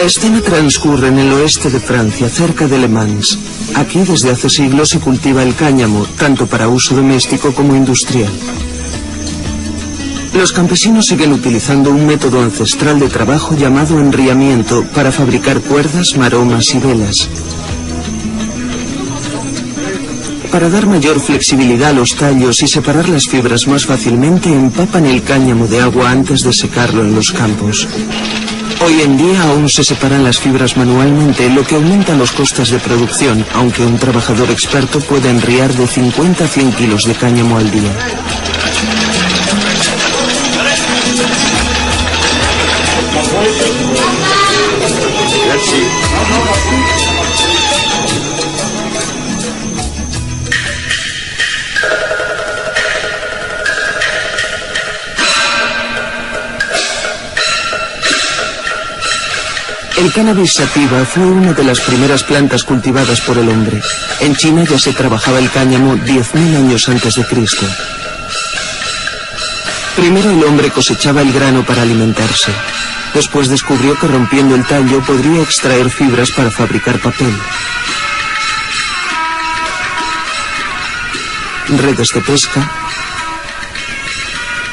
escena transcurre en el oeste de Francia, cerca de Le Mans. Aquí desde hace siglos se cultiva el cáñamo, tanto para uso doméstico como industrial. Los campesinos siguen utilizando un método ancestral de trabajo llamado enriamiento para fabricar cuerdas, maromas y velas. Para dar mayor flexibilidad a los tallos y separar las fibras más fácilmente, empapan el cáñamo de agua antes de secarlo en los campos. Hoy en día aún se separan las fibras manualmente, lo que aumenta los costes de producción, aunque un trabajador experto puede enriar de 50 a 100 kilos de cáñamo al día. El cannabis sativa fue una de las primeras plantas cultivadas por el hombre. En China ya se trabajaba el cáñamo 10.000 años antes de Cristo. Primero el hombre cosechaba el grano para alimentarse. Después descubrió que rompiendo el tallo podría extraer fibras para fabricar papel. Redes de pesca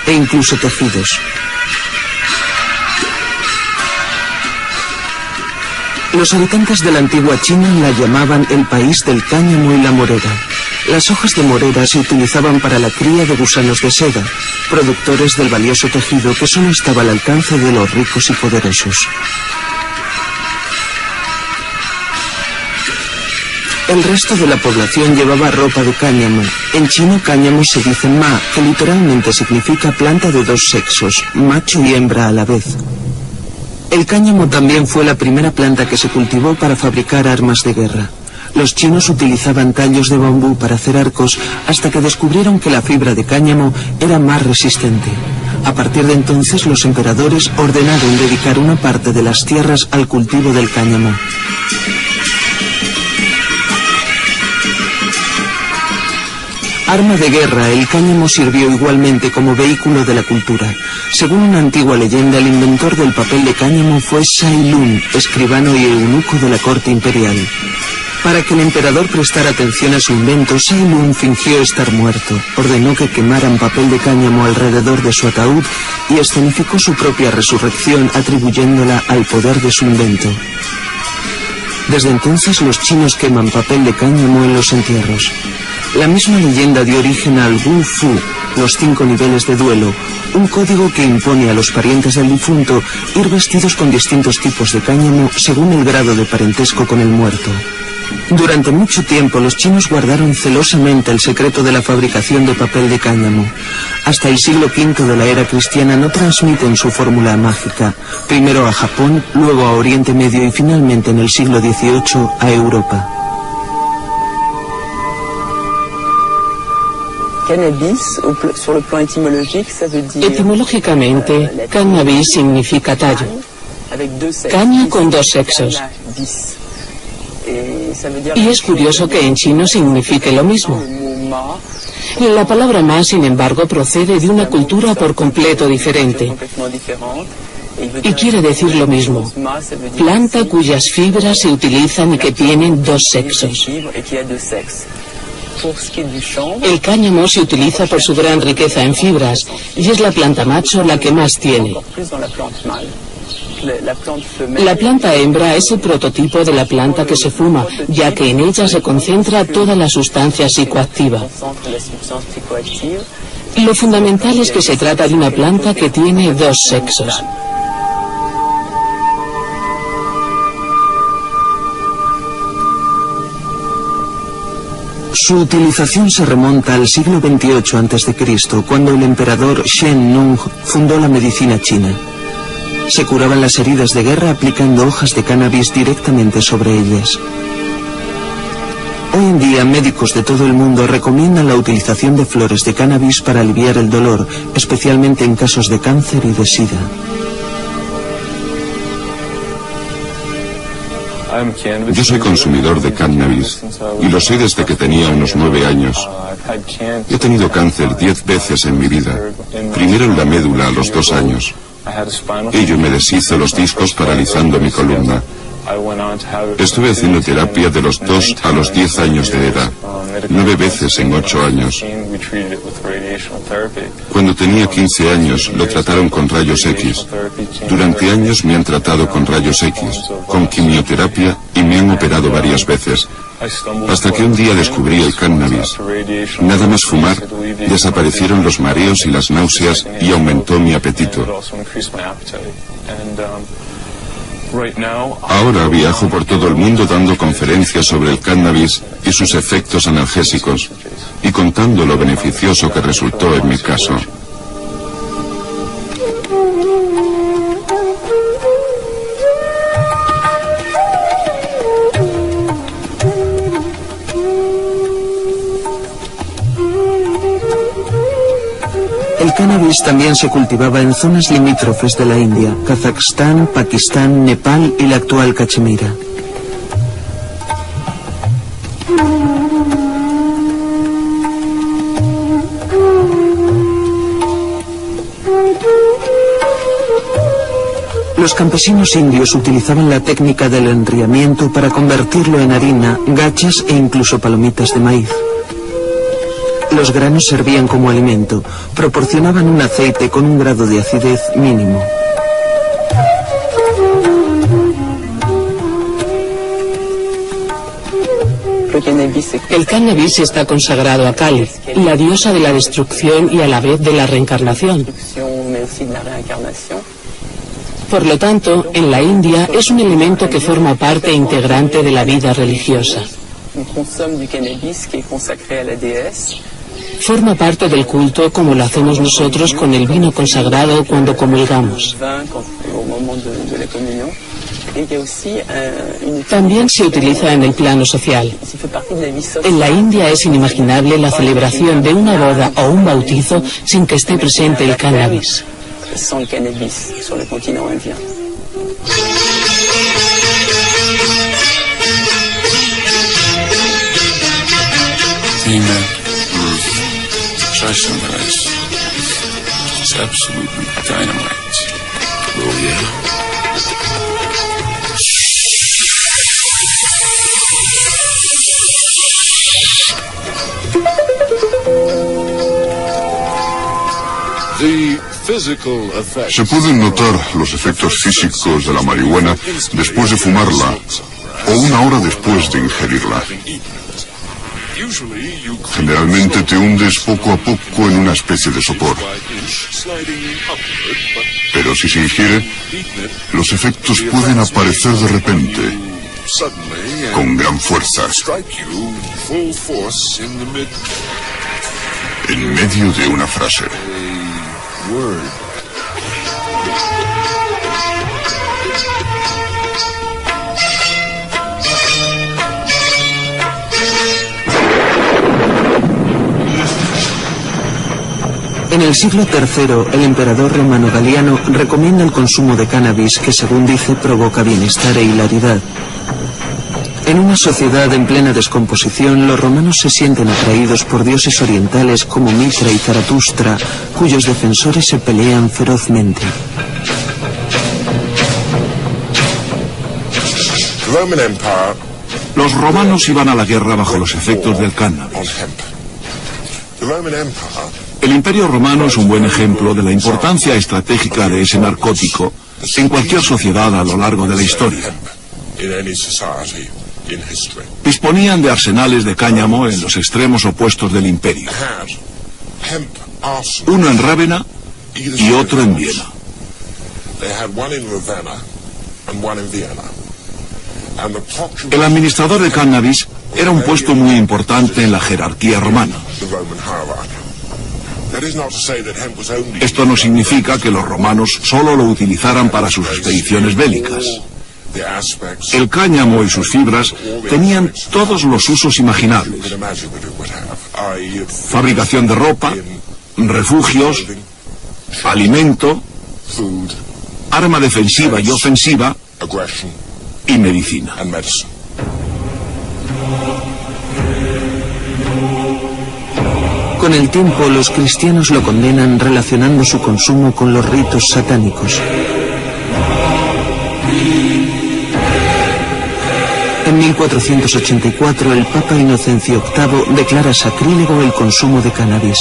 e incluso tejidos. Los habitantes de la antigua China la llamaban el país del cáñamo y la morera. Las hojas de morera se utilizaban para la cría de gusanos de seda, productores del valioso tejido que solo estaba al alcance de los ricos y poderosos. El resto de la población llevaba ropa de cáñamo. En chino cáñamo se dice ma, que literalmente significa planta de dos sexos, macho y hembra a la vez. El cáñamo también fue la primera planta que se cultivó para fabricar armas de guerra. Los chinos utilizaban tallos de bambú para hacer arcos hasta que descubrieron que la fibra de cáñamo era más resistente. A partir de entonces los emperadores ordenaron dedicar una parte de las tierras al cultivo del cáñamo. Arma de guerra, el cáñamo sirvió igualmente como vehículo de la cultura. Según una antigua leyenda, el inventor del papel de cáñamo fue Sai Lun, escribano y eunuco de la corte imperial. Para que el emperador prestara atención a su invento, Sai Lun fingió estar muerto, ordenó que quemaran papel de cáñamo alrededor de su ataúd y escenificó su propia resurrección atribuyéndola al poder de su invento. Desde entonces los chinos queman papel de cáñamo en los entierros. La misma leyenda dio origen al Wu Fu, los 5 niveles de duelo, un código que impone a los parientes del difunto ir vestidos con distintos tipos de cáñamo según el grado de parentesco con el muerto. Durante mucho tiempo los chinos guardaron celosamente el secreto de la fabricación de papel de cáñamo. Hasta el siglo V de la era cristiana no transmiten su fórmula mágica, primero a Japón, luego a Oriente Medio y finalmente en el siglo XVIII a Europa. Etimológicamente, cannabis significa tallo. Caña con dos sexos. Y es curioso que en chino signifique lo mismo. La palabra ma, sin embargo, procede de una cultura por completo diferente. Y quiere decir lo mismo. Planta cuyas fibras se utilizan y que tienen dos sexos. El cáñamo se utiliza por su gran riqueza en fibras y es la planta macho la que más tiene. La planta hembra es el prototipo de la planta que se fuma, ya que en ella se concentra toda la sustancia psicoactiva. Lo fundamental es que se trata de una planta que tiene dos sexos. Su utilización se remonta al siglo XXVIII a.C., cuando el emperador Shen Nung fundó la medicina china. Se curaban las heridas de guerra aplicando hojas de cannabis directamente sobre ellas. Hoy en día, médicos de todo el mundo recomiendan la utilización de flores de cannabis para aliviar el dolor, especialmente en casos de cáncer y de SIDA. Yo soy consumidor de cannabis y lo sé desde que tenía unos 9 años. He tenido cáncer 10 veces en mi vida. Primero en la médula a los 2 años, Ello me deshizo los discos paralizando mi columna. Estuve haciendo terapia de los 2 a los 10 años de edad, 9 veces en 8 años. Cuando tenía 15 años lo trataron con rayos X. Durante años me han tratado con rayos X, con quimioterapia y me han operado varias veces. Hasta que un día descubrí el cannabis. Nada más fumar, desaparecieron los mareos y las náuseas y aumentó mi apetito. Ahora viajo por todo el mundo dando conferencias sobre el cannabis y sus efectos analgésicos y contando lo beneficioso que resultó en mi caso. El cannabis también se cultivaba en zonas limítrofes de la India, Kazajstán, Pakistán, Nepal y la actual Cachemira. Los campesinos indios utilizaban la técnica del enriamiento para convertirlo en harina, gachas e incluso palomitas de maíz. Los granos servían como alimento, proporcionaban un aceite con un grado de acidez mínimo. El cannabis está consagrado a Kali, la diosa de la destrucción y a la vez de la reencarnación. Por lo tanto, en la India es un elemento que forma parte integrante de la vida religiosa. Forma parte del culto como lo hacemos nosotros con el vino consagrado cuando comulgamos. También se utiliza en el plano social. En la India es inimaginable la celebración de una boda o un bautizo sin que esté presente el cannabis. Try some of this. It's absolutely dynamite. Oh, yeah. Se pueden notar los efectos físicos de la marihuana después de fumarla o una hora después de ingerirla. Generalmente te hundes poco a poco en una especie de sopor. Pero si se ingiere, los efectos pueden aparecer de repente, con gran fuerza, en medio de una frase. En el siglo III, el emperador romano Galiano recomienda el consumo de cannabis que, según dice, provoca bienestar e hilaridad. En una sociedad en plena descomposición, los romanos se sienten atraídos por dioses orientales como Mitra y Zaratustra, cuyos defensores se pelean ferozmente. Los romanos iban a la guerra bajo los efectos del cannabis. El Imperio Romano es un buen ejemplo de la importancia estratégica de ese narcótico en cualquier sociedad a lo largo de la historia. Disponían de arsenales de cáñamo en los extremos opuestos del imperio. Uno en Rávena y otro en Viena. El administrador de cannabis era un puesto muy importante en la jerarquía romana. Esto no significa que los romanos solo lo utilizaran para sus expediciones bélicas. El cáñamo y sus fibras tenían todos los usos imaginables. Fabricación de ropa, refugios, alimento, arma defensiva y ofensiva y medicina. Con el tiempo, los cristianos lo condenan relacionando su consumo con los ritos satánicos. En 1484, el Papa Inocencio VIII declara sacrílego el consumo de cannabis.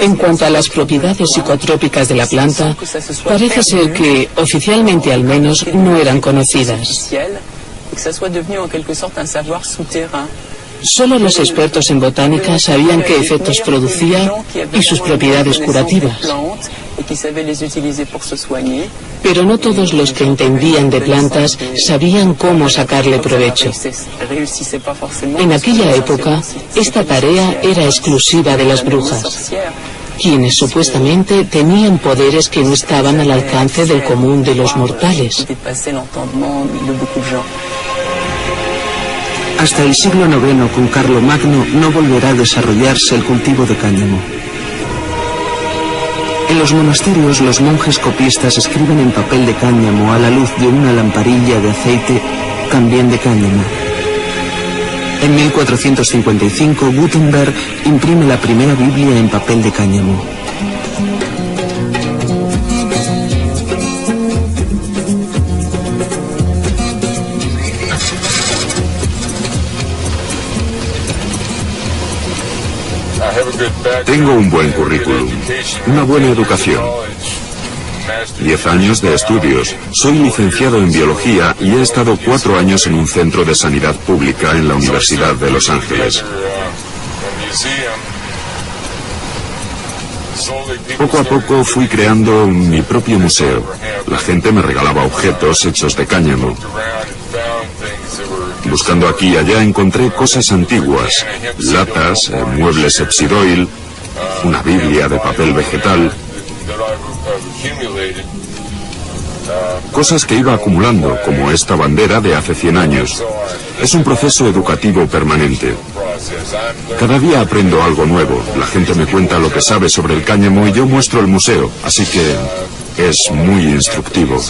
En cuanto a las propiedades psicotrópicas de la planta, parece ser que, oficialmente al menos, no eran conocidas. Solo los expertos en botánica sabían qué efectos producía y sus propiedades curativas. Pero no todos los que entendían de plantas sabían cómo sacarle provecho. En aquella época, esta tarea era exclusiva de las brujas, quienes supuestamente tenían poderes que no estaban al alcance del común de los mortales. Hasta el siglo IX, con Carlomagno, no volverá a desarrollarse el cultivo de cáñamo. En los monasterios, los monjes copistas escriben en papel de cáñamo a la luz de una lamparilla de aceite, también de cáñamo. En 1455, Gutenberg imprime la primera Biblia en papel de cáñamo. Tengo un buen currículum, una buena educación, 10 años de estudios, soy licenciado en biología y he estado 4 años en un centro de sanidad pública en la Universidad de Los Ángeles. Poco a poco fui creando mi propio museo. La gente me regalaba objetos hechos de cáñamo. Buscando aquí y allá encontré cosas antiguas, latas, muebles Epsidoil, una Biblia de papel vegetal, cosas que iba acumulando, como esta bandera de hace 100 años. Es un proceso educativo permanente. Cada día aprendo algo nuevo, la gente me cuenta lo que sabe sobre el cáñamo y yo muestro el museo, así que es muy instructivo.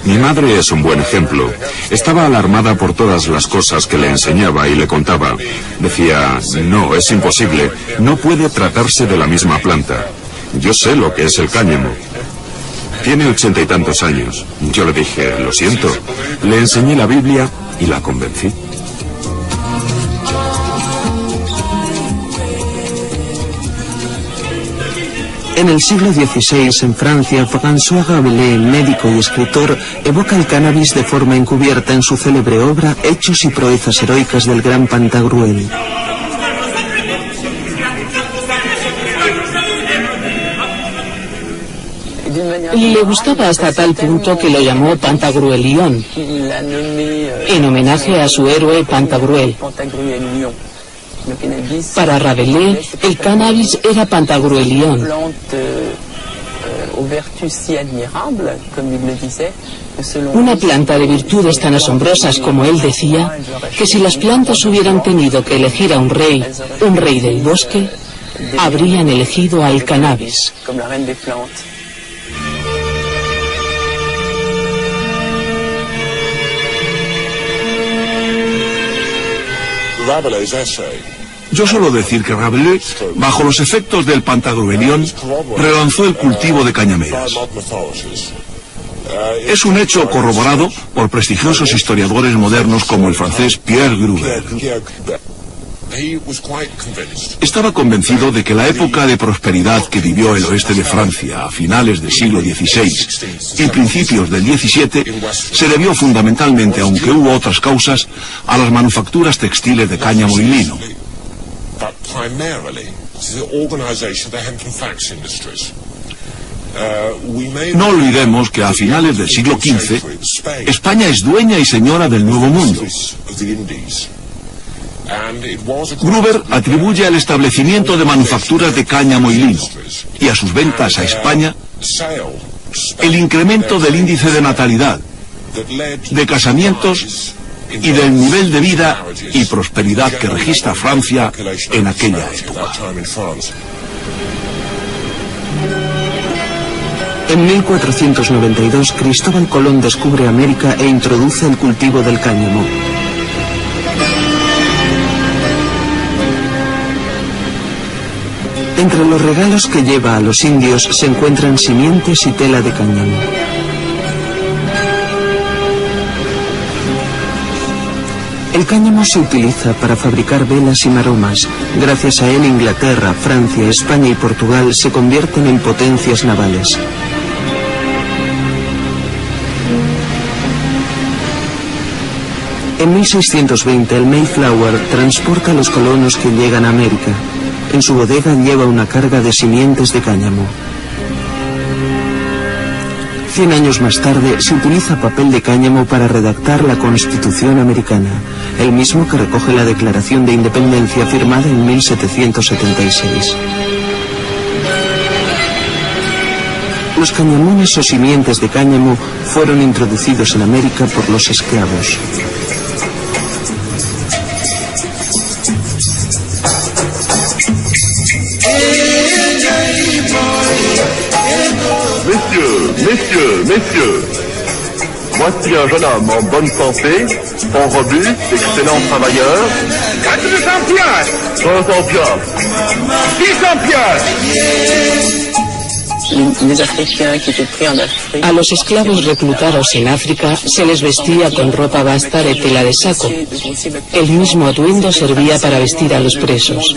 Mi madre es un buen ejemplo. Estaba alarmada por todas las cosas que le enseñaba y le contaba. Decía, no, es imposible, no puede tratarse de la misma planta. Yo sé lo que es el cáñamo. Tiene 80 y tantos años. Yo le dije, lo siento. Le enseñé la Biblia y la convencí. En el siglo XVI, en Francia, François Rabelais, médico y escritor, evoca el cannabis de forma encubierta en su célebre obra Hechos y proezas heroicas del gran Pantagruel. Le gustaba hasta tal punto que lo llamó Pantagruelión, en homenaje a su héroe Pantagruel. Para Rabelais, el cannabis era Pantagruelión. Una planta de virtudes tan asombrosas como él decía, que si las plantas hubieran tenido que elegir a un rey del bosque, habrían elegido al cannabis. Yo suelo decir que Rabelais, bajo los efectos del Pantagruelión, relanzó el cultivo de cañameras. Es un hecho corroborado por prestigiosos historiadores modernos como el francés Pierre Gruber. Estaba convencido de que la época de prosperidad que vivió el oeste de Francia a finales del siglo XVI y principios del XVII se debió fundamentalmente, aunque hubo otras causas, a las manufacturas textiles de cáñamo y lino. No olvidemos que a finales del siglo XV, España es dueña y señora del Nuevo Mundo. Gruber atribuye al establecimiento de manufacturas de cáñamo y lino y a sus ventas a España el incremento del índice de natalidad, de casamientos y del nivel de vida y prosperidad que registra Francia en aquella época. En 1492, Cristóbal Colón descubre América e introduce el cultivo del cáñamo. Entre los regalos que lleva a los indios se encuentran simientes y tela de cáñamo. El cáñamo se utiliza para fabricar velas y maromas. Gracias a él, Inglaterra, Francia, España y Portugal se convierten en potencias navales. En 1620, el Mayflower transporta a los colonos que llegan a América. En su bodega lleva una carga de simientes de cáñamo. 100 años más tarde, se utiliza papel de cáñamo para redactar la Constitución americana, el mismo que recoge la Declaración de Independencia firmada en 1776. Los cañamones o simientes de cáñamo fueron introducidos en América por los esclavos. Messieurs, voici un jeune homme en bonne santé, fort robuste, excellent travailleur. 400 piastres. 300 piastres. 600 piastres. A los esclavos reclutados en África se les vestía con ropa basta de tela de saco. El mismo atuendo servía para vestir a los presos.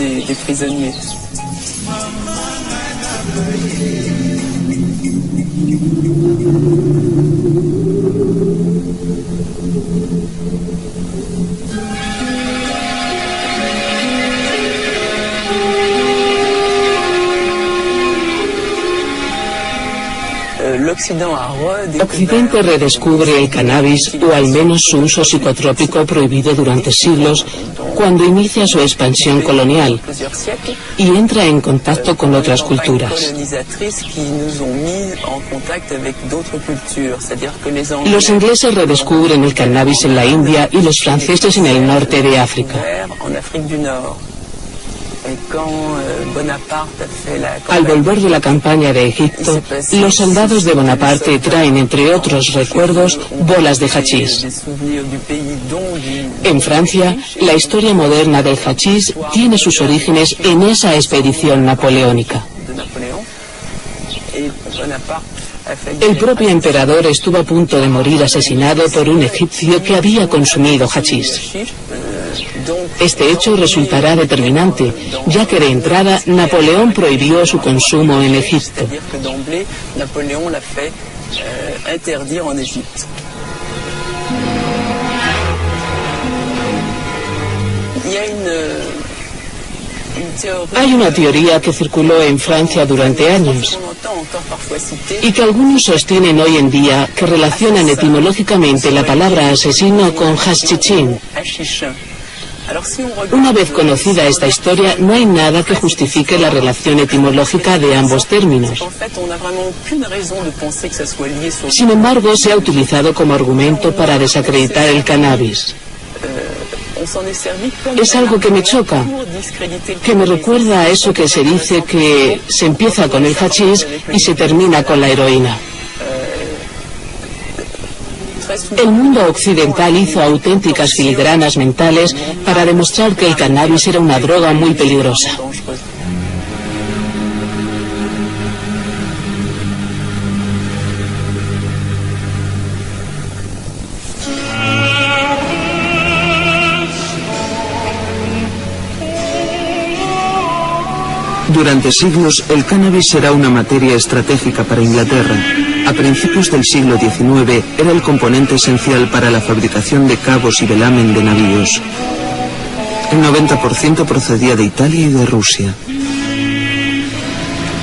Occidente redescubre el cannabis, o al menos su uso psicotrópico prohibido durante siglos, cuando inicia su expansión colonial y entra en contacto con otras culturas. Los ingleses redescubren el cannabis en la India y los franceses en el norte de África. Al volver de la campaña de Egipto, los soldados de Bonaparte traen, entre otros recuerdos, bolas de hachís. En Francia, la historia moderna del hachís tiene sus orígenes en esa expedición napoleónica. El propio emperador estuvo a punto de morir asesinado por un egipcio que había consumido hachís. Este hecho resultará determinante, ya que de entrada Napoleón prohibió su consumo en Egipto. Hay una teoría que circuló en Francia durante años y que algunos sostienen hoy en día, que relacionan etimológicamente la palabra asesino con haschichín. Una vez conocida esta historia, no hay nada que justifique la relación etimológica de ambos términos. Sin embargo, se ha utilizado como argumento para desacreditar el cannabis. Es algo que me choca, que me recuerda a eso que se dice que se empieza con el hachís y se termina con la heroína. El mundo occidental hizo auténticas filigranas mentales para demostrar que el cannabis era una droga muy peligrosa. Durante siglos, el cannabis será una materia estratégica para Inglaterra. A principios del siglo XIX era el componente esencial para la fabricación de cabos y velamen de navíos. El 90% procedía de Italia y de Rusia.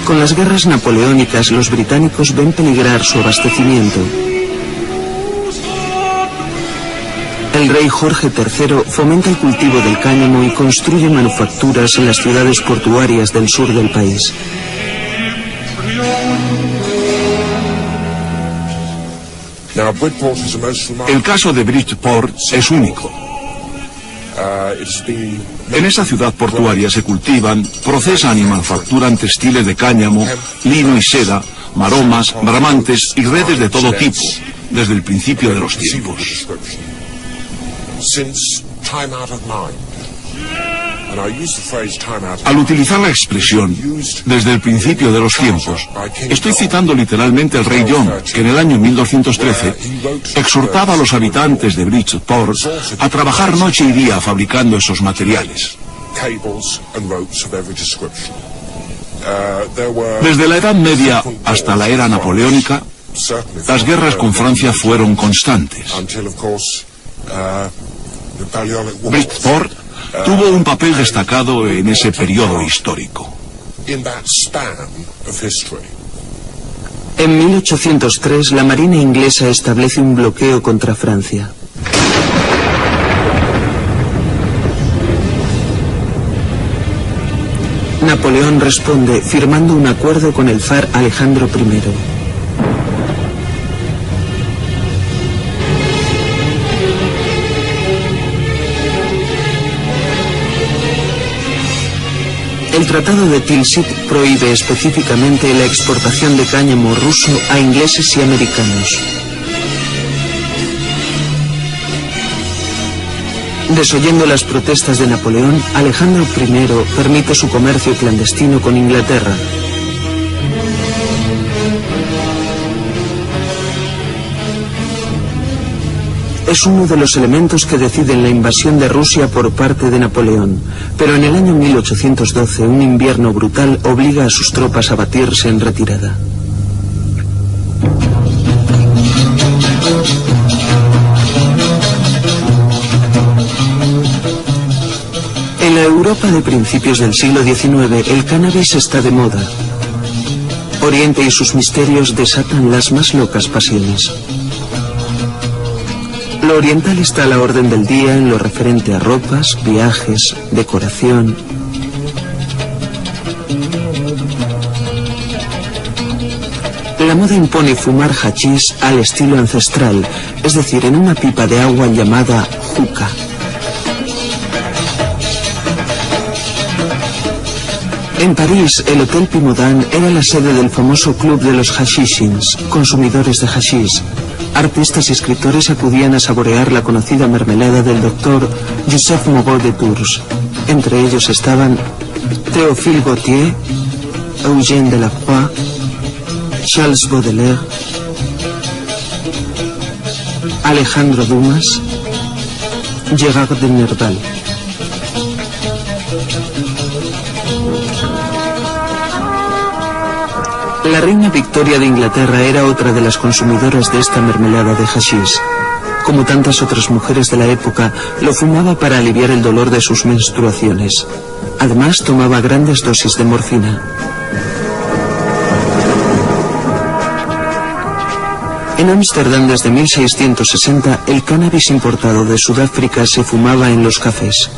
Con las guerras napoleónicas, los británicos ven peligrar su abastecimiento. El rey Jorge III fomenta el cultivo del cáñamo y construye manufacturas en las ciudades portuarias del sur del país. El caso de Bridgeport es único. En esa ciudad portuaria se cultivan, procesan y manufacturan textiles de cáñamo, lino y seda, maromas, bramantes y redes de todo tipo, desde el principio de los tiempos. Al utilizar la expresión desde el principio de los tiempos, estoy citando literalmente al rey John, que en el año 1213 exhortaba a los habitantes de Bridgeport a trabajar noche y día fabricando esos materiales. Desde la Edad Media hasta la era napoleónica, las guerras con Francia fueron constantes. Bridgeport tuvo un papel destacado en ese periodo histórico. En 1803, la Marina inglesa establece un bloqueo contra Francia. Napoleón responde firmando un acuerdo con el zar Alejandro I. El Tratado de Tilsit prohíbe específicamente la exportación de cáñamo ruso a ingleses y americanos. Desoyendo las protestas de Napoleón, Alejandro I permite su comercio clandestino con Inglaterra. Es uno de los elementos que deciden la invasión de Rusia por parte de Napoleón, pero en el año 1812 un invierno brutal obliga a sus tropas a batirse en retirada. En la Europa de principios del siglo XIX, el cannabis está de moda. Oriente y sus misterios desatan las más locas pasiones. Lo oriental está a la orden del día en lo referente a ropas, viajes, decoración. La moda impone fumar hachís al estilo ancestral, es decir, en una pipa de agua llamada juca. En París, el Hotel Pimodan era la sede del famoso club de los hashishins, consumidores de hashís. Artistas y escritores acudían a saborear la conocida mermelada del doctor Joseph Moreau de Tours. Entre ellos estaban Théophile Gautier, Eugène Delacroix, Charles Baudelaire, Alejandro Dumas, Gérard de Nerval. La reina Victoria de Inglaterra era otra de las consumidoras de esta mermelada de hachís. Como tantas otras mujeres de la época, lo fumaba para aliviar el dolor de sus menstruaciones. Además, tomaba grandes dosis de morfina. En Ámsterdam, desde 1660, el cannabis importado de Sudáfrica se fumaba en los cafés.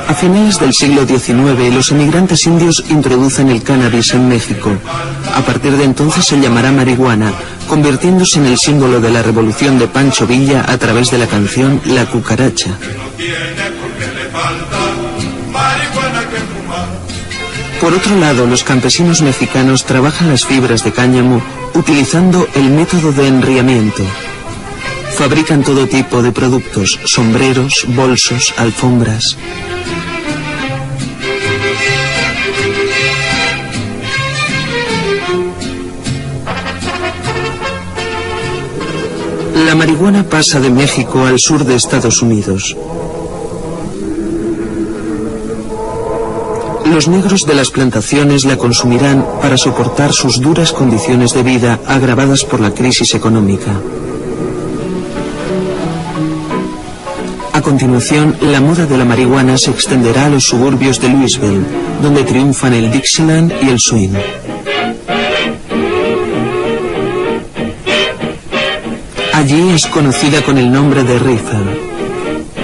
A finales del siglo XIX, los emigrantes indios introducen el cannabis en México. A partir de entonces se llamará marihuana, convirtiéndose en el símbolo de la revolución de Pancho Villa a través de la canción La Cucaracha. Por otro lado, los campesinos mexicanos trabajan las fibras de cáñamo utilizando el método de enriamiento. Fabrican todo tipo de productos, sombreros, bolsos, alfombras. La marihuana pasa de México al sur de Estados Unidos. Los negros de las plantaciones la consumirán para soportar sus duras condiciones de vida agravadas por la crisis económica. A continuación, la moda de la marihuana se extenderá a los suburbios de Louisville, donde triunfan el Dixieland y el swing. Allí es conocida con el nombre de reefer.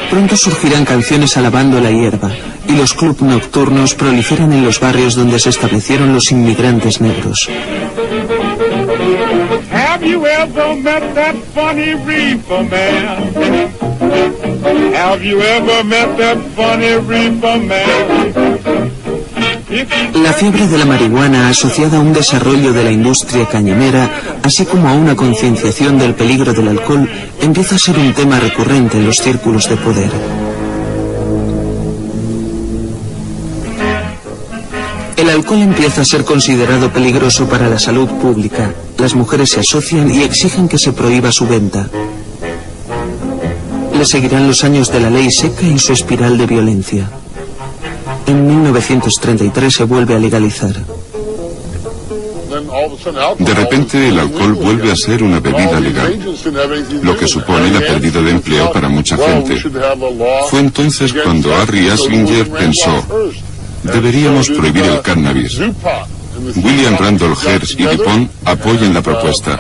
Pronto surgirán canciones alabando la hierba, y los clubs nocturnos proliferan en los barrios donde se establecieron los inmigrantes negros. Have you ever met that funny reefer man? Have you ever met that funny reefer man? La fiebre de la marihuana, asociada a un desarrollo de la industria cañamera, así como a una concienciación del peligro del alcohol, empieza a ser un tema recurrente en los círculos de poder. El alcohol empieza a ser considerado peligroso para la salud pública. Las mujeres se asocian y exigen que se prohíba su venta. Le seguirán los años de la ley seca y su espiral de violencia. En 1933 se vuelve a legalizar. De repente el alcohol vuelve a ser una bebida legal, lo que supone la pérdida de empleo para mucha gente. Fue entonces cuando Harry Anslinger pensó: deberíamos prohibir el cannabis. William Randolph Hearst y DuPont apoyan la propuesta.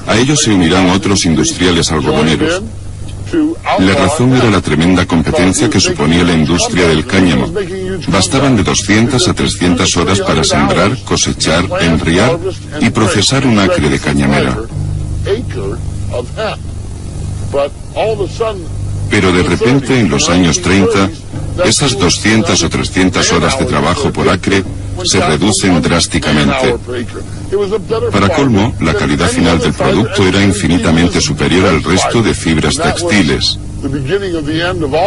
A ellos se unirán otros industriales algodoneros. La razón era la tremenda competencia que suponía la industria del cáñamo. Bastaban de 200 a 300 horas para sembrar, cosechar, enriar y procesar un acre de cañamera. Pero de repente, en los años 30, esas 200 o 300 horas de trabajo por acre se reducen drásticamente. Para colmo, la calidad final del producto era infinitamente superior al resto de fibras textiles.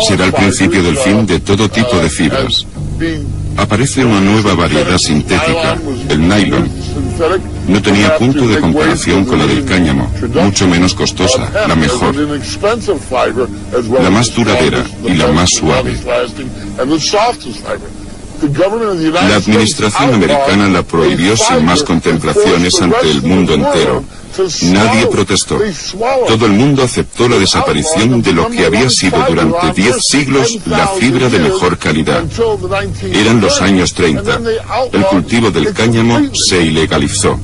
Será el principio del fin de todo tipo de fibras. Aparece una nueva variedad sintética, el nylon. No tenía punto de comparación con la del cáñamo, mucho menos costosa, la mejor, la más duradera y la más suave. La administración americana la prohibió sin más contemplaciones ante el mundo entero. Nadie protestó. Todo el mundo aceptó la desaparición de lo que había sido durante 10 siglos la fibra de mejor calidad. Eran los años 30. El cultivo del cáñamo se ilegalizó.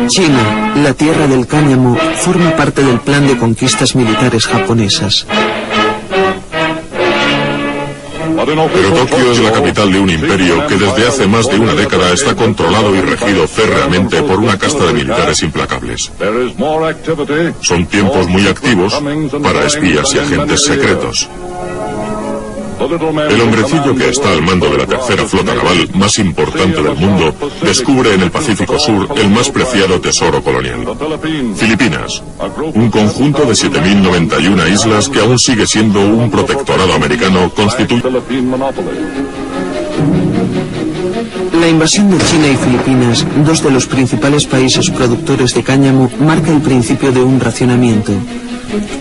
China, la tierra del cáñamo, forma parte del plan de conquistas militares japonesas. Pero Tokio es la capital de un imperio que desde hace más de una década está controlado y regido férreamente por una casta de militares implacables. Son tiempos muy activos para espías y agentes secretos. El hombrecillo que está al mando de la tercera flota naval más importante del mundo descubre en el Pacífico Sur el más preciado tesoro colonial. Filipinas, un conjunto de 7.091 islas que aún sigue siendo un protectorado americano, constituye... La invasión de China y Filipinas, dos de los principales países productores de cáñamo, marca el principio de un racionamiento.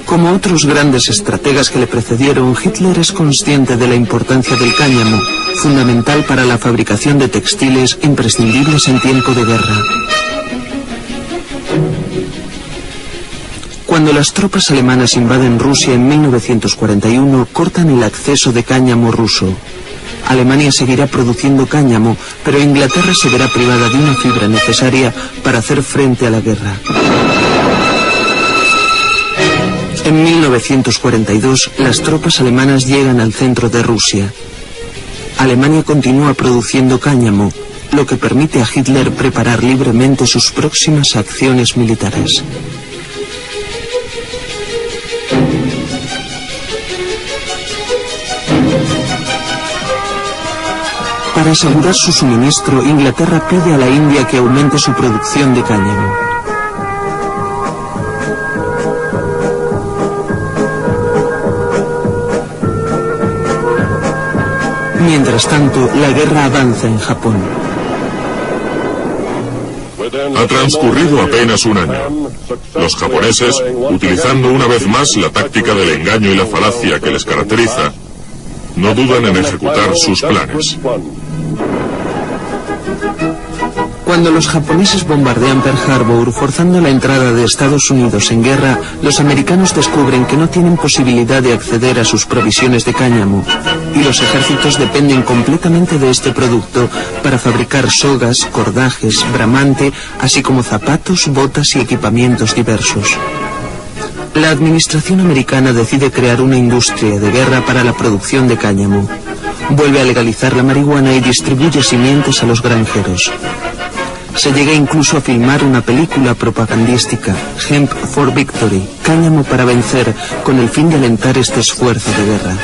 Como otros grandes estrategas que le precedieron, Hitler es consciente de la importancia del cáñamo, fundamental para la fabricación de textiles imprescindibles en tiempo de guerra. Cuando las tropas alemanas invaden Rusia en 1941, cortan el acceso de cáñamo ruso. Alemania seguirá produciendo cáñamo, pero Inglaterra se verá privada de una fibra necesaria para hacer frente a la guerra. En 1942, las tropas alemanas llegan al centro de Rusia. Alemania continúa produciendo cáñamo, lo que permite a Hitler preparar libremente sus próximas acciones militares. Para asegurar su suministro, Inglaterra pide a la India que aumente su producción de cáñamo. Mientras tanto, la guerra avanza en Japón. Ha transcurrido apenas un año. Los japoneses, utilizando una vez más la táctica del engaño y la falacia que les caracteriza, no dudan en ejecutar sus planes. Cuando los japoneses bombardean Pearl Harbor, forzando la entrada de Estados Unidos en guerra, los americanos descubren que no tienen posibilidad de acceder a sus provisiones de cáñamo, y los ejércitos dependen completamente de este producto para fabricar sogas, cordajes, bramante, así como zapatos, botas y equipamientos diversos. La administración americana decide crear una industria de guerra para la producción de cáñamo. Vuelve a legalizar la marihuana y distribuye simientes a los granjeros. Se llega incluso a filmar una película propagandística, Hemp for Victory, cáñamo para vencer, con el fin de alentar este esfuerzo de guerra.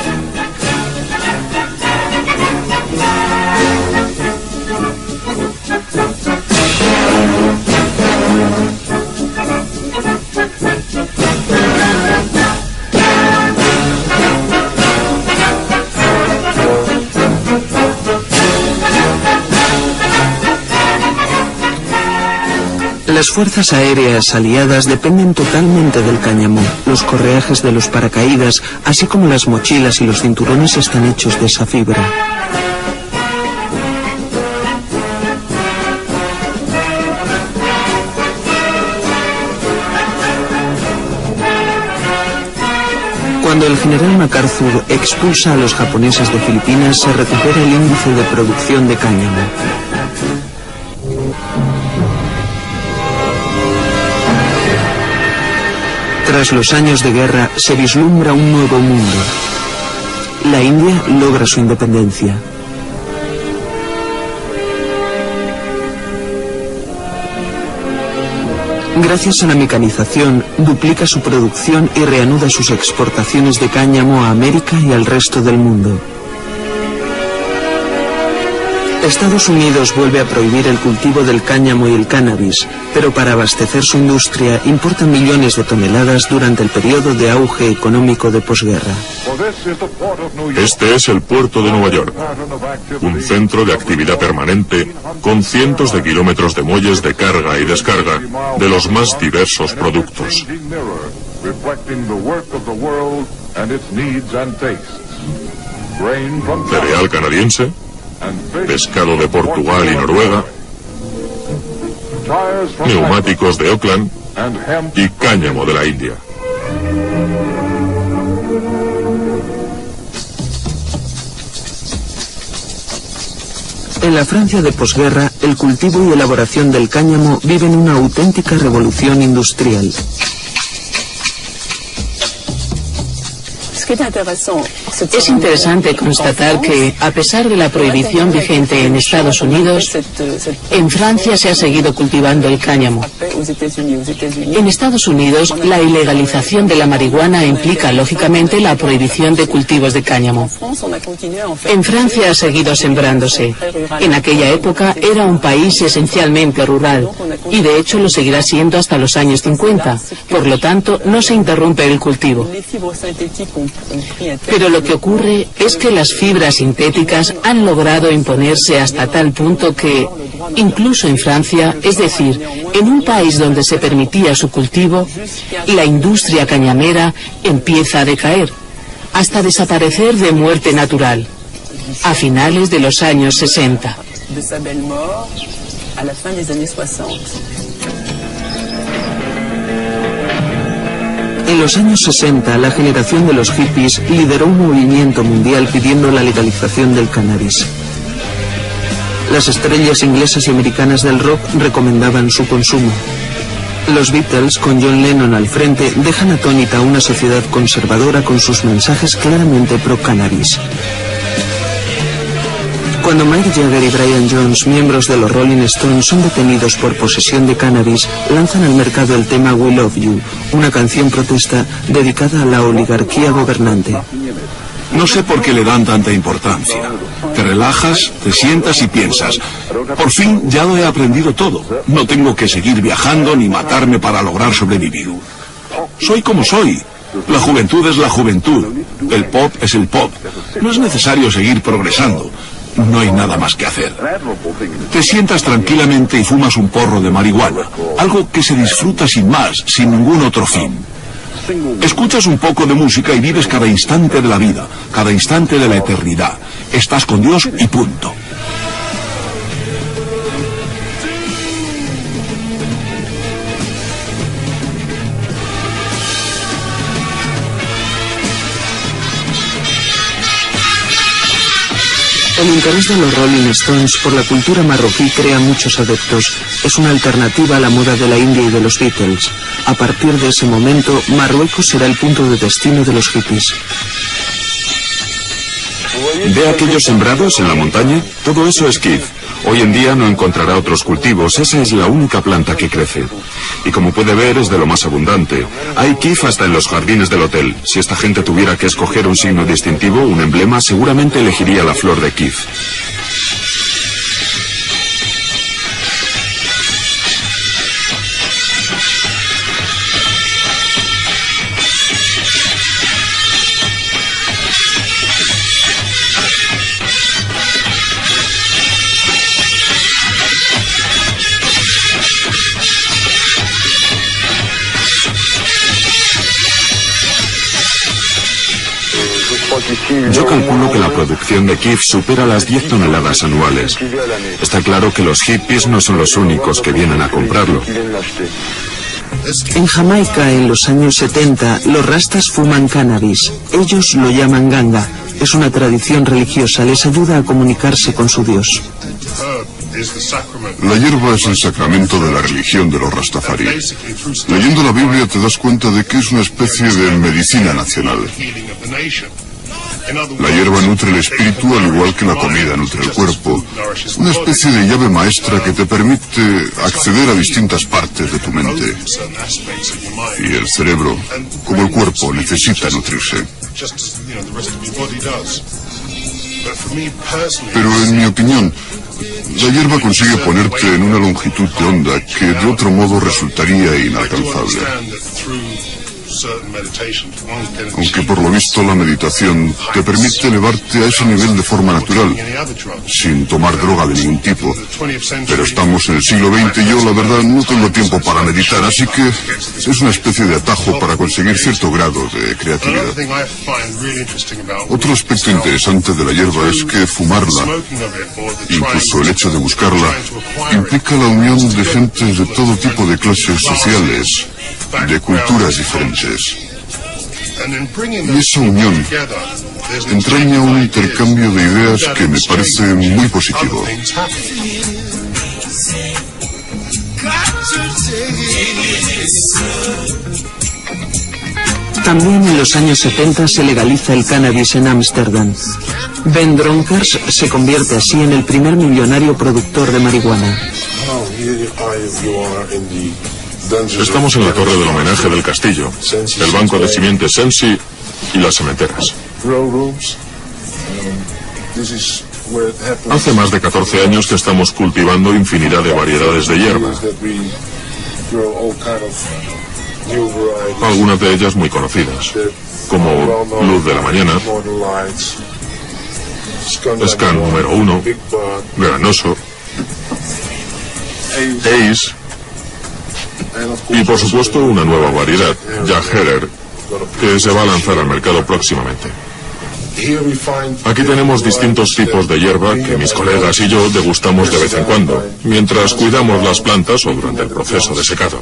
Las fuerzas aéreas aliadas dependen totalmente del cáñamo. Los correajes de los paracaídas, así como las mochilas y los cinturones, están hechos de esa fibra. Cuando el general MacArthur expulsa a los japoneses de Filipinas, se recupera el índice de producción de cáñamo. Tras los años de guerra, se vislumbra un nuevo mundo. La India logra su independencia. Gracias a la mecanización, duplica su producción y reanuda sus exportaciones de cáñamo a América y al resto del mundo. Estados Unidos vuelve a prohibir el cultivo del cáñamo y el cannabis, pero para abastecer su industria importa millones de toneladas durante el periodo de auge económico de posguerra. Este es el puerto de Nueva York, un centro de actividad permanente con cientos de kilómetros de muelles de carga y descarga de los más diversos productos. Cereal canadiense, pescado de Portugal y Noruega, neumáticos de Oakland y cáñamo de la India. En la Francia de posguerra, el cultivo y elaboración del cáñamo viven una auténtica revolución industrial. Es interesante constatar que, a pesar de la prohibición vigente en Estados Unidos, en Francia se ha seguido cultivando el cáñamo. En Estados Unidos, la ilegalización de la marihuana implica, lógicamente, la prohibición de cultivos de cáñamo. En Francia ha seguido sembrándose. En aquella época era un país esencialmente rural, y de hecho lo seguirá siendo hasta los años 50. Por lo tanto, no se interrumpe el cultivo. Pero lo que ocurre es que las fibras sintéticas han logrado imponerse hasta tal punto que, incluso en Francia, es decir, en un país donde se permitía su cultivo, la industria cañamera empieza a decaer, hasta desaparecer de muerte natural, a finales de los años 60. En los años 60, la generación de los hippies lideró un movimiento mundial pidiendo la legalización del cannabis. Las estrellas inglesas y americanas del rock recomendaban su consumo. Los Beatles, con John Lennon al frente, dejan atónita a una sociedad conservadora con sus mensajes claramente pro-cannabis. Cuando Mick Jagger y Brian Jones, miembros de los Rolling Stones, son detenidos por posesión de cannabis, lanzan al mercado el tema We Love You, una canción protesta dedicada a la oligarquía gobernante. No sé por qué le dan tanta importancia. Te relajas, te sientas y piensas, por fin ya lo he aprendido todo. No tengo que seguir viajando ni matarme para lograr sobrevivir. Soy como soy. La juventud es la juventud. El pop es el pop. No es necesario seguir progresando. No hay nada más que hacer. Te sientas tranquilamente y fumas un porro de marihuana, algo que se disfruta sin más, sin ningún otro fin. Escuchas un poco de música y vives cada instante de la vida, cada instante de la eternidad. Estás con Dios y punto. El interés de los Rolling Stones por la cultura marroquí crea muchos adeptos. Es una alternativa a la moda de la India y de los Beatles. A partir de ese momento, Marruecos será el punto de destino de los hippies. ¿Ve aquellos sembrados en la montaña? Todo eso es kif. Hoy en día no encontrará otros cultivos, esa es la única planta que crece. Y como puede ver, es de lo más abundante. Hay kif hasta en los jardines del hotel. Si esta gente tuviera que escoger un signo distintivo, un emblema, seguramente elegiría la flor de kif. Yo calculo que la producción de kif supera las 10 toneladas anuales. Está claro que los hippies no son los únicos que vienen a comprarlo. En Jamaica, en los años 70, los rastas fuman cannabis. Ellos lo llaman ganga. Es una tradición religiosa, les ayuda a comunicarse con su Dios. La hierba es el sacramento de la religión de los Rastafari. Leyendo la Biblia te das cuenta de que es una especie de medicina nacional. La hierba nutre el espíritu al igual que la comida nutre el cuerpo. Una especie de llave maestra que te permite acceder a distintas partes de tu mente. Y el cerebro, como el cuerpo, necesita nutrirse. Pero en mi opinión, la hierba consigue ponerte en una longitud de onda que de otro modo resultaría inalcanzable. Aunque por lo visto la meditación te permite elevarte a ese nivel de forma natural, sin tomar droga de ningún tipo. Pero estamos en el siglo XX y yo la verdad no tengo tiempo para meditar, así que es una especie de atajo para conseguir cierto grado de creatividad. Otro aspecto interesante de la hierba es que fumarla, incluso el hecho de buscarla, implica la unión de gentes de todo tipo de clases sociales, de culturas diferentes. Y esa unión entraña un intercambio de ideas que me parece muy positivo. También en los años 70 se legaliza el cannabis en Ámsterdam. Ben Dronkers se convierte así en el primer millonario productor de marihuana. Estamos en la torre del homenaje del castillo, el banco de simiente Sensi y las sementeras. Hace más de 14 años que estamos cultivando infinidad de variedades de hierba. Algunas de ellas muy conocidas, como Luz de la Mañana, Scan número 1, Granoso, Ace, y por supuesto una nueva variedad, Jack Herer, que se va a lanzar al mercado próximamente. Aquí tenemos distintos tipos de hierba que mis colegas y yo degustamos de vez en cuando, mientras cuidamos las plantas o durante el proceso de secado.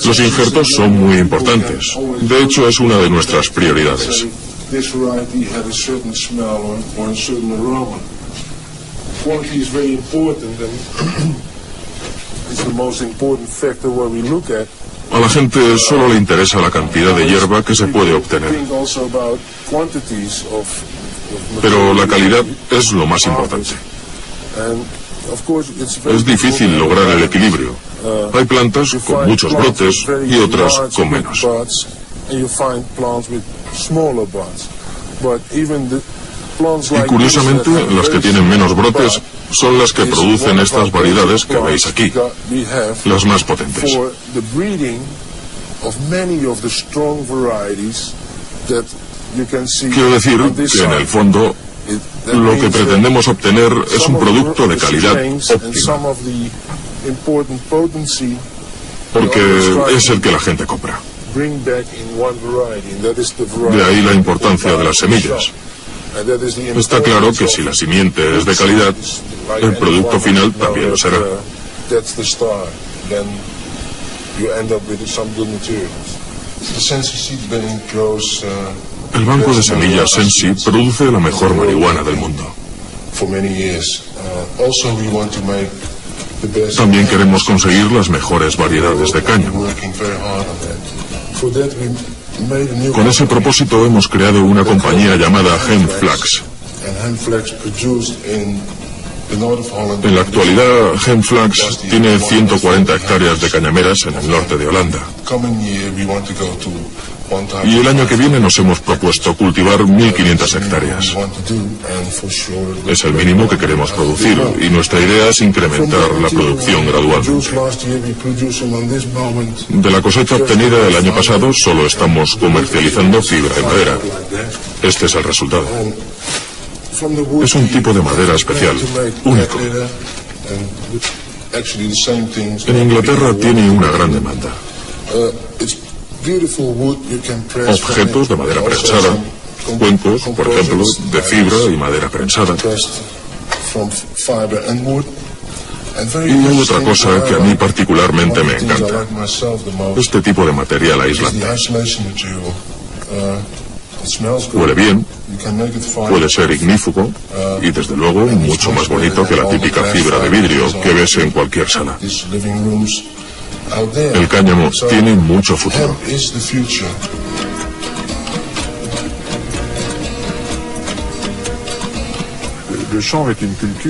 Los injertos son muy importantes. De hecho, es una de nuestras prioridades. A la gente solo le interesa la cantidad de hierba que se puede obtener. Pero la calidad es lo más importante. Es difícil lograr el equilibrio. Hay plantas con muchos brotes y otras con menos. Y curiosamente, las que tienen menos brotes son las que producen estas variedades que veis aquí, las más potentes. Quiero decir que en el fondo lo que pretendemos obtener es un producto de calidad óptima. porque es el que la gente compra. De ahí la importancia de las semillas. Está claro que si la simiente es de calidad, el producto final también lo será. El banco de semillas Sensi produce la mejor marihuana del mundo. También queremos conseguir las mejores variedades de cáñamo. Con ese propósito hemos creado una compañía llamada Hemflax. En la actualidad, Hemflax tiene 140 hectáreas de cañameras en el norte de Holanda. Y el año que viene nos hemos propuesto cultivar 1.500 hectáreas. Es el mínimo que queremos producir y nuestra idea es incrementar la producción gradualmente. De la cosecha obtenida el año pasado solo estamos comercializando fibra de madera. Este es el resultado. Es un tipo de madera especial, único. En Inglaterra tiene una gran demanda. Objetos de madera prensada, cuencos, por ejemplo, de fibra y madera prensada. Y hay otra cosa que a mí particularmente me encanta. Este tipo de material aislante. Huele bien, puede ser ignífugo y desde luego mucho más bonito que la típica fibra de vidrio que ves en cualquier sala. El cáñamo tiene mucho futuro.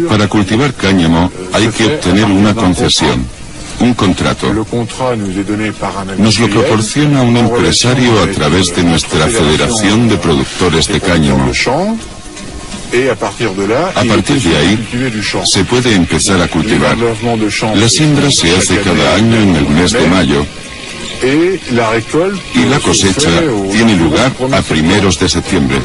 Para cultivar cáñamo hay que obtener una concesión, un contrato. Nos lo proporciona un empresario a través de nuestra Federación de Productores de Cáñamo. A partir de ahí, se puede empezar a cultivar. La siembra se hace cada año en el mes de mayo y la cosecha tiene lugar a primeros de septiembre.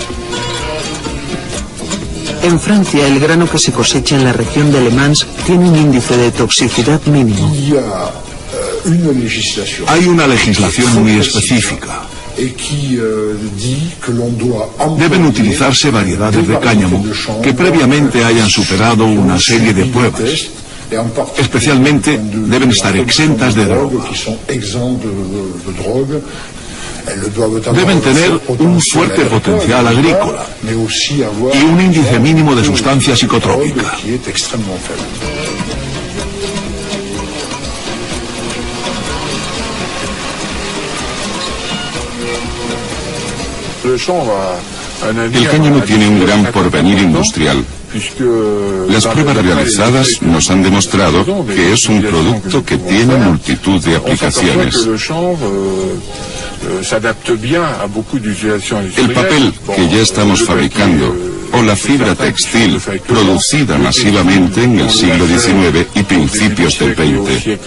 En Francia, el grano que se cosecha en la región de Le Mans tiene un índice de toxicidad mínimo. Hay una legislación muy específica. Deben utilizarse variedades de cáñamo que previamente hayan superado una serie de pruebas. Especialmente deben estar exentas de droga. Deben tener un fuerte potencial agrícola y un índice mínimo de sustancia psicotrópica. El cáñamo tiene un gran porvenir industrial. Las pruebas realizadas nos han demostrado que es un producto que tiene multitud de aplicaciones. El papel que ya estamos fabricando o la fibra textil producida masivamente en el siglo XIX y principios del XX.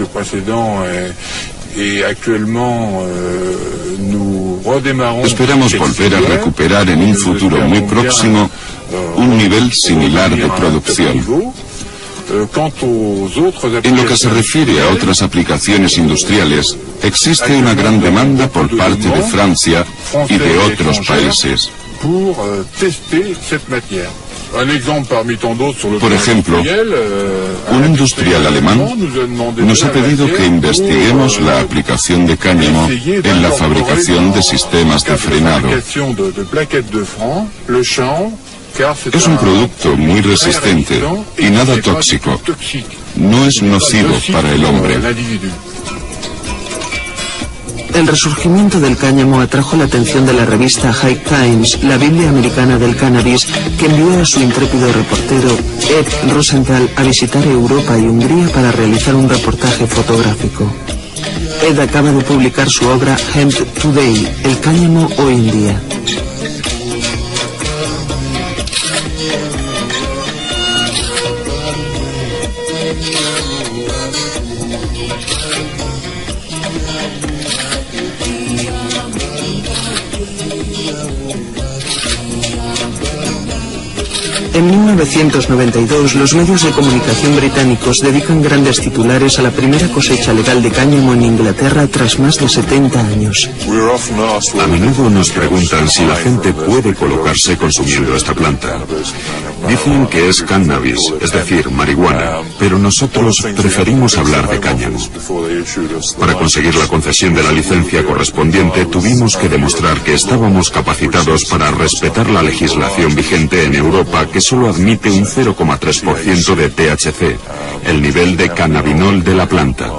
Esperamos volver a recuperar en un futuro muy próximo un nivel similar de producción. En lo que se refiere a otras aplicaciones industriales, existe una gran demanda por parte de Francia y de otros países. Por ejemplo, un industrial alemán nos ha pedido que investiguemos la aplicación de cáñamo en la fabricación de sistemas de frenado. Es un producto muy resistente y nada tóxico. No es nocivo para el hombre. El resurgimiento del cáñamo atrajo la atención de la revista High Times, la Biblia americana del cannabis, que envió a su intrépido reportero Ed Rosenthal a visitar Europa y Hungría para realizar un reportaje fotográfico. Ed acaba de publicar su obra Hemp Today, el cáñamo hoy en día. En 1992, los medios de comunicación británicos dedican grandes titulares a la primera cosecha legal de cáñamo en Inglaterra tras más de 70 años. A menudo nos preguntan si la gente puede colocarse consumiendo esta planta. Dicen que es cannabis, es decir, marihuana, pero nosotros preferimos hablar de cáñamo. Para conseguir la concesión de la licencia correspondiente, tuvimos que demostrar que estábamos capacitados para respetar la legislación vigente en Europa, que solo admite un 0,3% de THC, el nivel de cannabinol de la planta.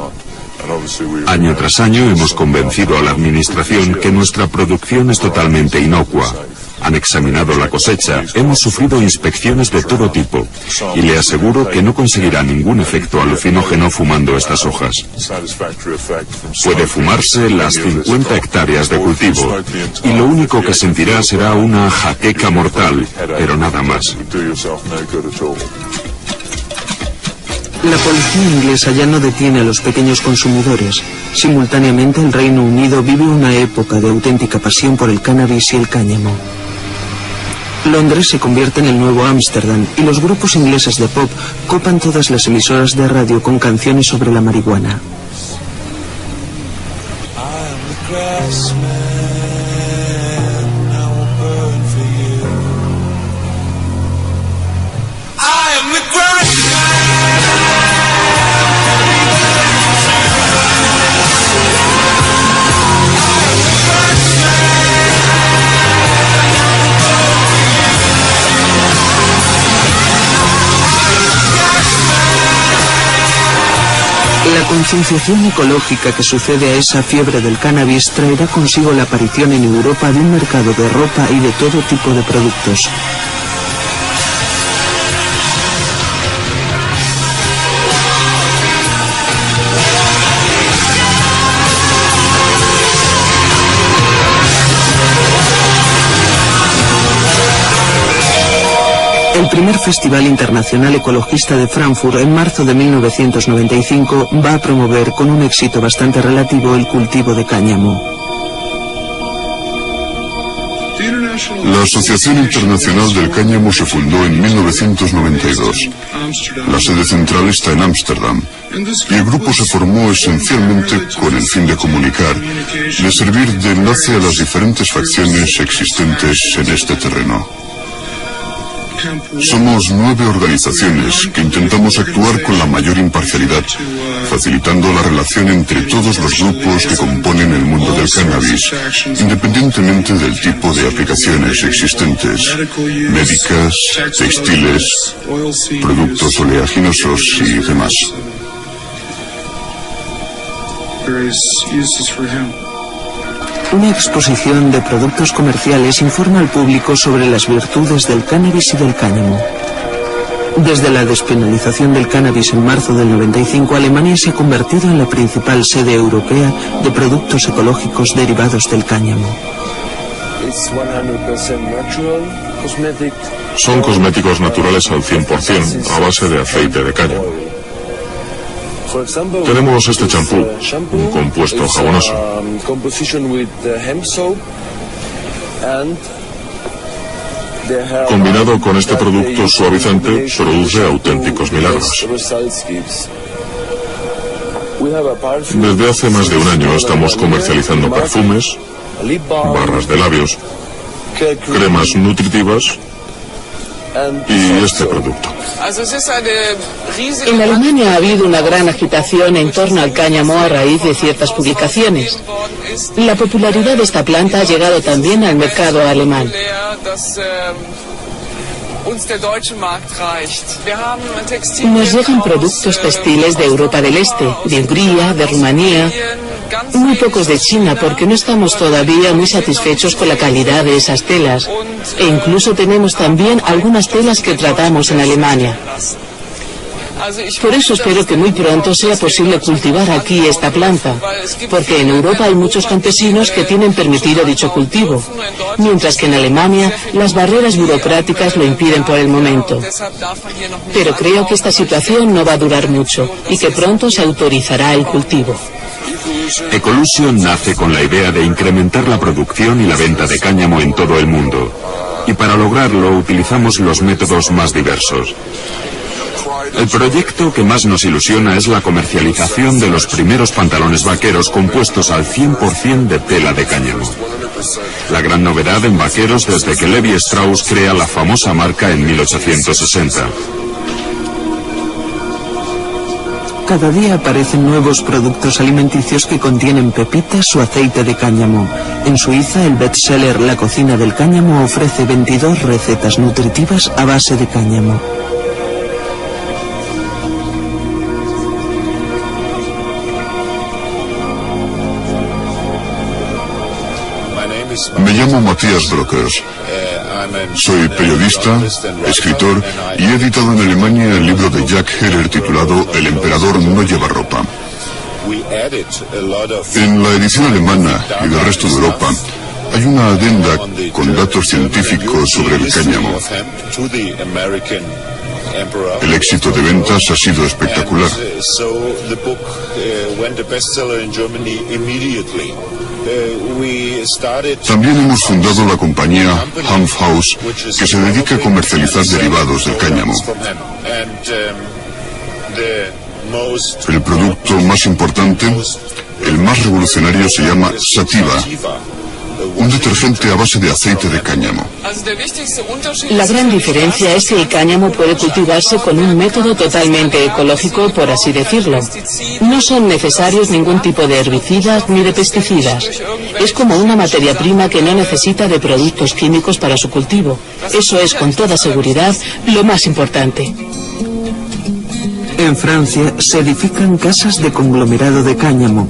Año tras año hemos convencido a la administración que nuestra producción es totalmente inocua. Han examinado la cosecha, hemos sufrido inspecciones de todo tipo, y le aseguro que no conseguirá ningún efecto alucinógeno fumando estas hojas. Puede fumarse las 50 hectáreas de cultivo, y lo único que sentirá será una jaqueca mortal, pero nada más. La policía inglesa ya no detiene a los pequeños consumidores. Simultáneamente, el Reino Unido vive una época de auténtica pasión por el cannabis y el cáñamo. Londres se convierte en el nuevo Ámsterdam y los grupos ingleses de pop copan todas las emisoras de radio con canciones sobre la marihuana. La concienciación ecológica que sucede a esa fiebre del cannabis traerá consigo la aparición en Europa de un mercado de ropa y de todo tipo de productos. El primer Festival Internacional Ecologista de Frankfurt en marzo de 1995 va a promover con un éxito bastante relativo el cultivo de cáñamo. La Asociación Internacional del Cáñamo se fundó en 1992. La sede central está en Ámsterdam y el grupo se formó esencialmente con el fin de comunicar, de servir de enlace a las diferentes facciones existentes en este terreno. Somos 9 organizaciones que intentamos actuar con la mayor imparcialidad, facilitando la relación entre todos los grupos que componen el mundo del cannabis, independientemente del tipo de aplicaciones existentes, médicas, textiles, productos oleaginosos y demás. Una exposición de productos comerciales informa al público sobre las virtudes del cannabis y del cáñamo. Desde la despenalización del cannabis en marzo del 95, Alemania se ha convertido en la principal sede europea de productos ecológicos derivados del cáñamo. Son cosméticos naturales al 100%, a base de aceite de cáñamo. Tenemos este champú, un compuesto jabonoso. Combinado con este producto suavizante, produce auténticos milagros. Desde hace más de un año estamos comercializando perfumes, barras de labios, cremas nutritivas y este producto. En Alemania ha habido una gran agitación en torno al cáñamo a raíz de ciertas publicaciones. La popularidad de esta planta ha llegado también al mercado alemán. Nos llegan productos textiles de Europa del Este, de Hungría, de Rumanía, muy pocos de China, porque no estamos todavía muy satisfechos con la calidad de esas telas, e incluso tenemos también algunas telas que tratamos en Alemania. Por eso espero que muy pronto sea posible cultivar aquí esta planta, porque en Europa hay muchos campesinos que tienen permitido dicho cultivo, mientras que en Alemania las barreras burocráticas lo impiden por el momento. Pero creo que esta situación no va a durar mucho y que pronto se autorizará el cultivo. Ecolution nace con la idea de incrementar la producción y la venta de cáñamo en todo el mundo. y para lograrlo utilizamos los métodos más diversos. El proyecto que más nos ilusiona es la comercialización de los primeros pantalones vaqueros compuestos al 100% de tela de cáñamo. La gran novedad en vaqueros desde que Levi Strauss crea la famosa marca en 1860. Cada día aparecen nuevos productos alimenticios que contienen pepitas o aceite de cáñamo. En Suiza, el bestseller La cocina del cáñamo ofrece 22 recetas nutritivas a base de cáñamo. Me llamo Matthias Brokers. Soy periodista, escritor y he editado en Alemania el libro de Jack Herer titulado El emperador no lleva ropa. En la edición alemana y del resto de Europa hay una adenda con datos científicos sobre el cáñamo. El éxito de ventas ha sido espectacular. También hemos fundado la compañía Hanfhaus, que se dedica a comercializar derivados del cáñamo. El producto más importante, el más revolucionario, se llama Sativa, un detergente a base de aceite de cáñamo. La gran diferencia es que el cáñamo puede cultivarse con un método totalmente ecológico, por así decirlo. No son necesarios ningún tipo de herbicidas ni de pesticidas. Es como una materia prima que no necesita de productos químicos para su cultivo. Eso es, con toda seguridad, lo más importante. En Francia se edifican casas de conglomerado de cáñamo.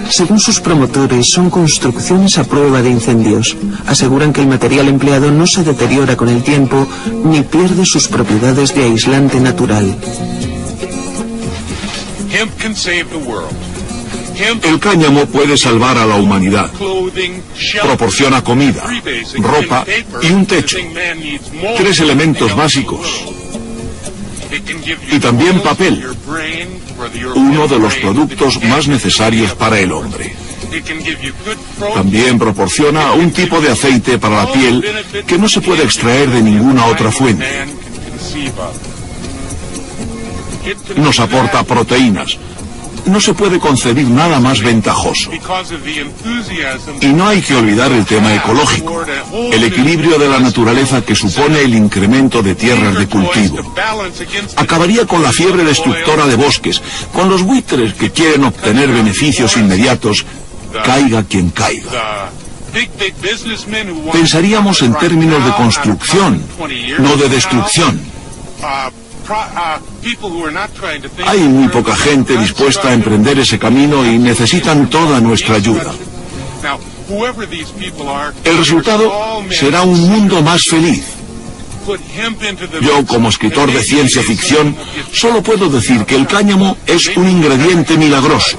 Según sus promotores, son construcciones a prueba de incendios. Aseguran que el material empleado no se deteriora con el tiempo ni pierde sus propiedades de aislante natural. El cáñamo puede salvar a la humanidad. Proporciona comida, ropa y un techo. 3 elementos básicos. Y también papel, uno de los productos más necesarios para el hombre. También proporciona un tipo de aceite para la piel que no se puede extraer de ninguna otra fuente. Nos aporta proteínas. No se puede concebir nada más ventajoso. Y no hay que olvidar el tema ecológico, el equilibrio de la naturaleza que supone el incremento de tierras de cultivo. Acabaría con la fiebre destructora de bosques, con los buitres que quieren obtener beneficios inmediatos, caiga quien caiga. Pensaríamos en términos de construcción, no de destrucción. Hay muy poca gente dispuesta a emprender ese camino y necesitan toda nuestra ayuda. El resultado será un mundo más feliz. Yo, como escritor de ciencia ficción, solo puedo decir que el cáñamo es un ingrediente milagroso.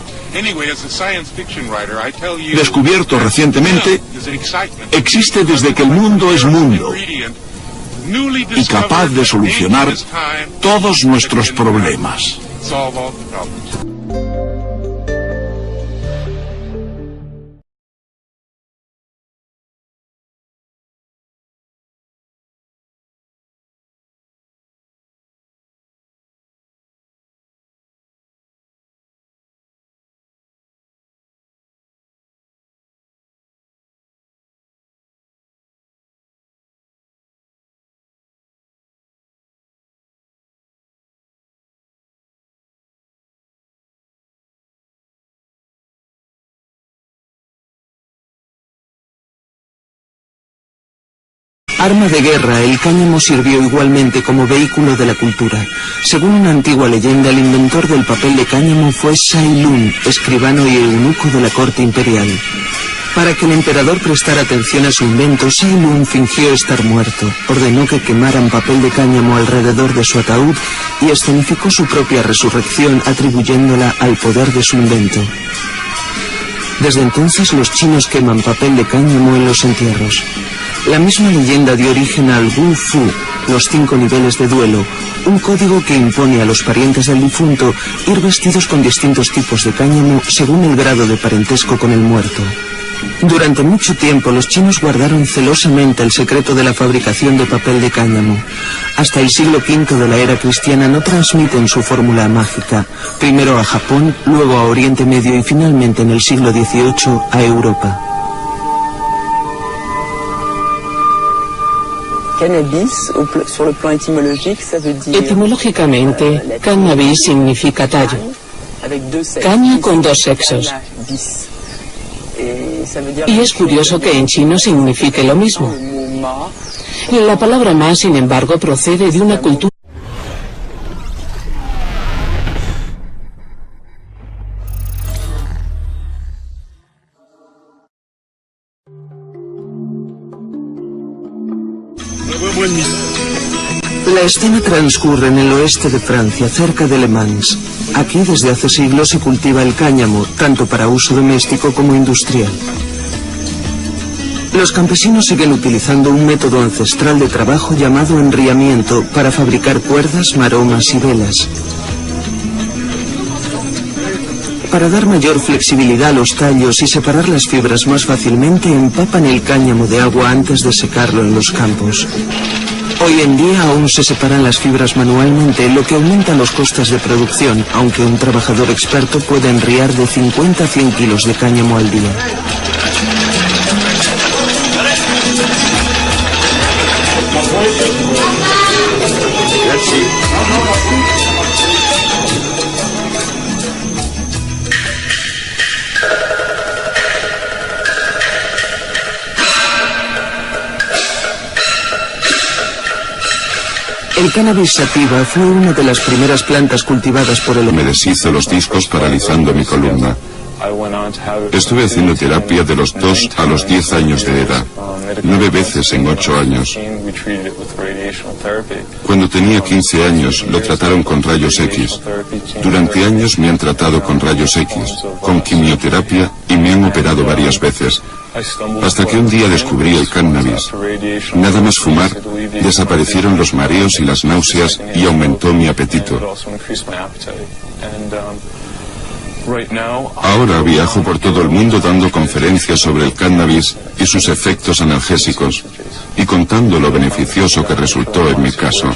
Descubierto recientemente, existe desde que el mundo es mundo y capaz de solucionar todos nuestros problemas. Arma de guerra, el cáñamo sirvió igualmente como vehículo de la cultura. Según una antigua leyenda, el inventor del papel de cáñamo fue Shai Lun, escribano y eunuco de la corte imperial. Para que el emperador prestara atención a su invento, Shai Lun fingió estar muerto, ordenó que quemaran papel de cáñamo alrededor de su ataúd y escenificó su propia resurrección atribuyéndola al poder de su invento. Desde entonces los chinos queman papel de cáñamo en los entierros. La misma leyenda dio origen al Wu Fu, los 5 niveles de duelo, un código que impone a los parientes del difunto ir vestidos con distintos tipos de cáñamo según el grado de parentesco con el muerto. Durante mucho tiempo los chinos guardaron celosamente el secreto de la fabricación de papel de cáñamo. Hasta el siglo V de la era cristiana no transmiten su fórmula mágica, primero a Japón, luego a Oriente Medio y finalmente en el siglo XVIII a Europa. Etimológicamente, cannabis significa tallo. Caña con dos sexos. Y es curioso que en chino signifique lo mismo. La palabra ma, sin embargo, procede de una cultura. La escena transcurre en el oeste de Francia, cerca de Le Mans. Aquí desde hace siglos se cultiva el cáñamo, tanto para uso doméstico como industrial. Los campesinos siguen utilizando un método ancestral de trabajo llamado enriamiento para fabricar cuerdas, maromas y velas. Para dar mayor flexibilidad a los tallos y separar las fibras más fácilmente, empapan el cáñamo de agua antes de secarlo en los campos. Hoy en día aún se separan las fibras manualmente, lo que aumenta los costes de producción, aunque un trabajador experto puede enriar de 50 a 100 kilos de cáñamo al día. El cannabis sativa fue una de las primeras plantas cultivadas por el hombre. Me deshizo los discos paralizando mi columna. Estuve haciendo terapia de los 2 a los 10 años de edad, 9 veces en 8 años. Cuando tenía 15 años lo trataron con rayos X. Durante años me han tratado con rayos X, con quimioterapia y me han operado varias veces. Hasta que un día descubrí el cannabis. Nada más fumar, desaparecieron los mareos y las náuseas y aumentó mi apetito. Ahora viajo por todo el mundo dando conferencias sobre el cannabis y sus efectos analgésicos y contando lo beneficioso que resultó en mi caso.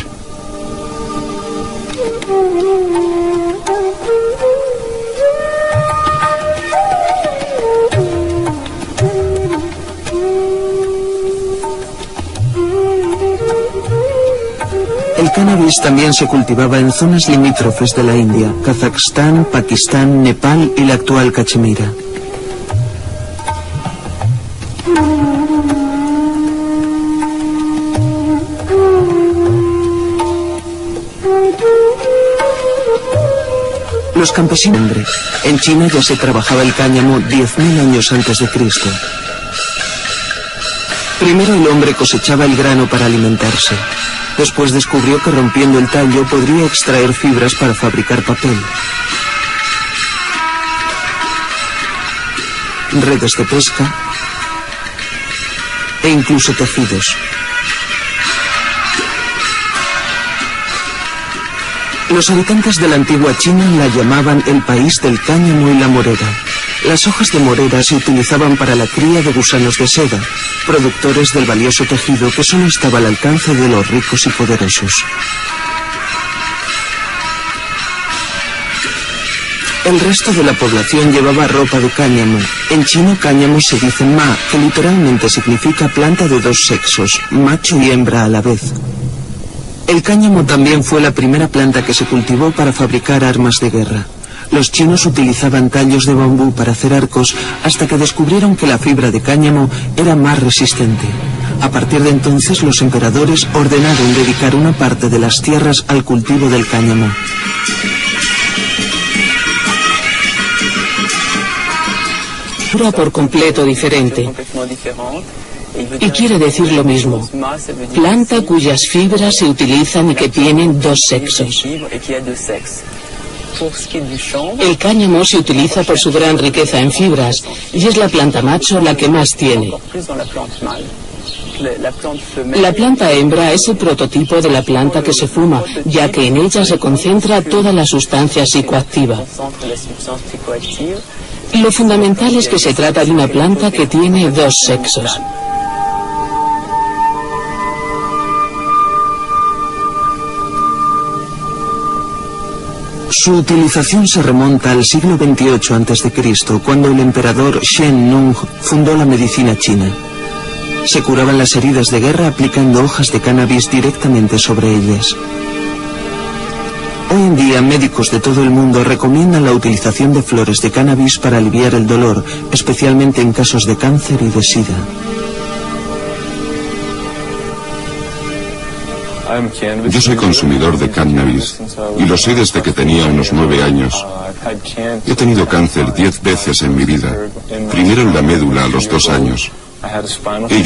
El cannabis también se cultivaba en zonas limítrofes de la India, Kazajstán, Pakistán, Nepal y la actual Cachemira. Los campesinos. En China ya se trabajaba el cáñamo 10.000 años antes de Cristo. Primero el hombre cosechaba el grano para alimentarse. Después descubrió que rompiendo el tallo podría extraer fibras para fabricar papel. Redes de pesca e incluso tejidos. Los habitantes de la antigua China la llamaban el país del cáñamo y la morera. Las hojas de morera se utilizaban para la cría de gusanos de seda, productores del valioso tejido que solo estaba al alcance de los ricos y poderosos. El resto de la población llevaba ropa de cáñamo. En chino cáñamo se dice ma, que literalmente significa planta de dos sexos, macho y hembra a la vez. El cáñamo también fue la primera planta que se cultivó para fabricar armas de guerra. Los chinos utilizaban tallos de bambú para hacer arcos hasta que descubrieron que la fibra de cáñamo era más resistente. A partir de entonces los emperadores ordenaron dedicar una parte de las tierras al cultivo del cáñamo. Por completo diferente. Y quiere decir lo mismo. Planta cuyas fibras se utilizan y que tienen dos sexos. El cáñamo se utiliza por su gran riqueza en fibras y es la planta macho la que más tiene. La planta hembra es el prototipo de la planta que se fuma, ya que en ella se concentra toda la sustancia psicoactiva. Lo fundamental es que se trata de una planta que tiene dos sexos. Su utilización se remonta al siglo XXVIII a.C., cuando el emperador Shen Nung fundó la medicina china. Se curaban las heridas de guerra aplicando hojas de cannabis directamente sobre ellas. Hoy en día, médicos de todo el mundo recomiendan la utilización de flores de cannabis para aliviar el dolor, especialmente en casos de cáncer y de SIDA. Yo soy consumidor de cannabis y lo sé desde que tenía unos 9 años. He tenido cáncer 10 veces en mi vida. Primero en la médula a los 2 años. Ello